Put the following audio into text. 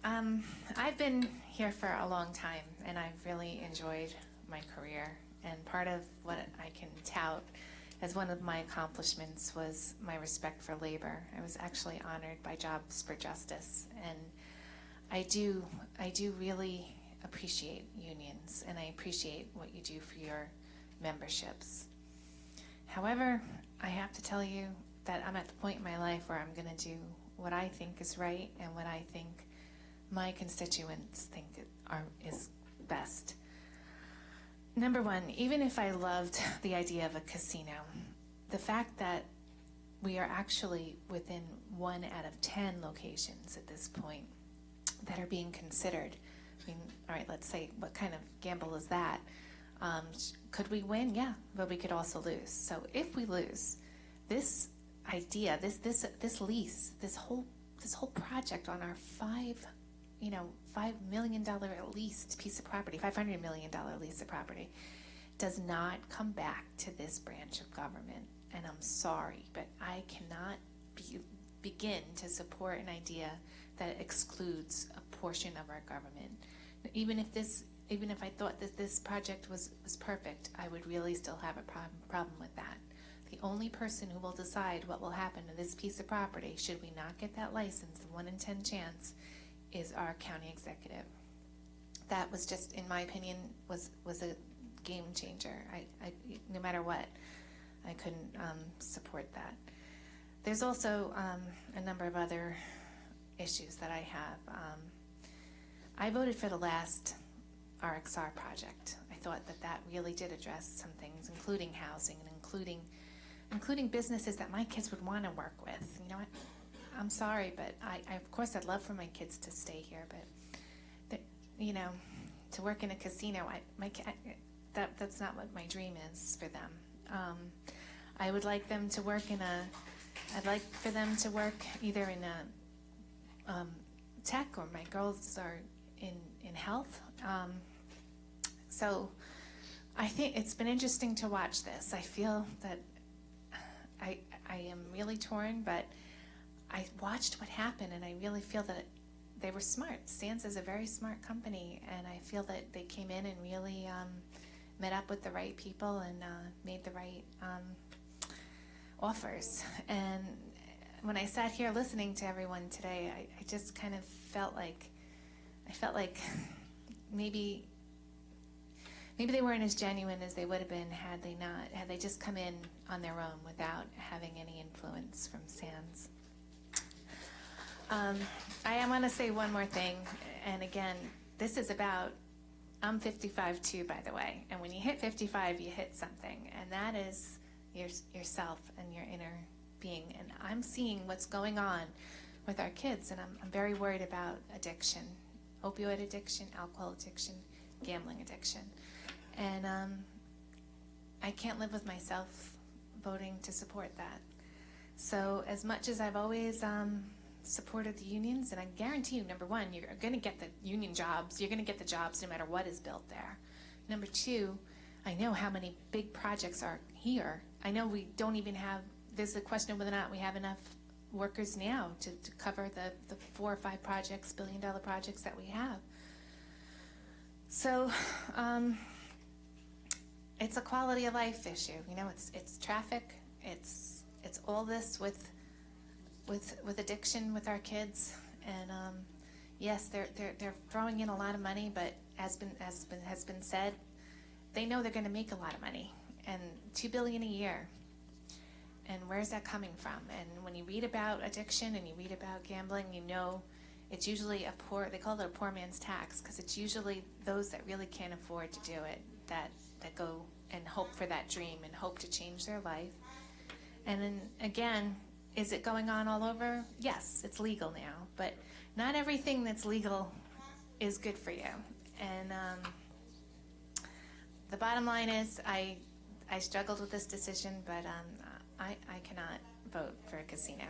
I've been here for a long time, and I've really enjoyed my career. And part of what I can tout as one of my accomplishments was my respect for labor. I was actually honored by Jobs for Justice, and I do really appreciate unions, and I appreciate what you do for your memberships. However, I have to tell you that I'm at the point in my life where I'm going to do what I think is right and what I think my constituents think is best. Number one, even if I loved the idea of a casino, the fact that we are actually within 1 out of 10 locations at this point that are being considered. I mean, all right, let's say, what kind of gamble is that? Could we win? Yeah, but we could also lose. So if we lose, this idea, this lease, this whole project on our $5 million at least piece of property, $500 million lease of property, does not come back to this branch of government. And I'm sorry, but I cannot begin to support an idea that excludes a portion of our government. Even if I thought that this project was perfect, I would really still have a problem with that. The only person who will decide what will happen to this piece of property, should we not get that license, the 1 in 10 chance, is our county executive. That was just, in my opinion, was a game changer. I no matter what, I couldn't support that. There's also a number of other issues that I have. I voted for the last RXR project. I thought that really did address some things, including housing and including businesses that my kids would want to work with. You know what? I'm sorry, but I of course I'd love for my kids to stay here, but to work in a casino, that's not what my dream is for them. I would like them to work I'd like for them to work either in a tech, or my girls are in health. So I think it's been interesting to watch this. I feel that I am really torn, but I watched what happened, and I really feel that they were smart. Sands is a very smart company, and I feel that they came in and really met up with the right people and made the right offers. And when I sat here listening to everyone today, I just kind of felt like maybe they weren't as genuine as they would have been had they just come in on their own without having any influence from Sands. I want to say one more thing, and again, this is about, I'm 55 too, by the way, and when you hit 55, you hit something, and that is yourself and your inner being. And I'm seeing what's going on with our kids, and I'm very worried about addiction, opioid addiction, alcohol addiction, gambling addiction. And I can't live with myself voting to support that. So as much as I've always supported the unions, and I guarantee you, number one, you're going to get the union jobs. You're going to get the jobs no matter what is built there. Number two, I know how many big projects are here. I know we don't even have, there's a question of whether or not we have enough workers now to cover the 4 or 5 projects, billion-dollar projects that we have. So it's a quality of life issue. It's traffic. It's all this with addiction with our kids. And yes, they're throwing in a lot of money, but has been said, they know they're going to make a lot of money, and $2 billion a year. And where's that coming from? And when you read about addiction and you read about gambling, it's usually they call it a poor man's tax, because it's usually those that really can't afford to do it that go and hope for that dream and hope to change their life. And then again, is it going on all over? Yes, it's legal now, but not everything that's legal is good for you. And the bottom line is, I struggled with this decision, but I cannot vote for a casino.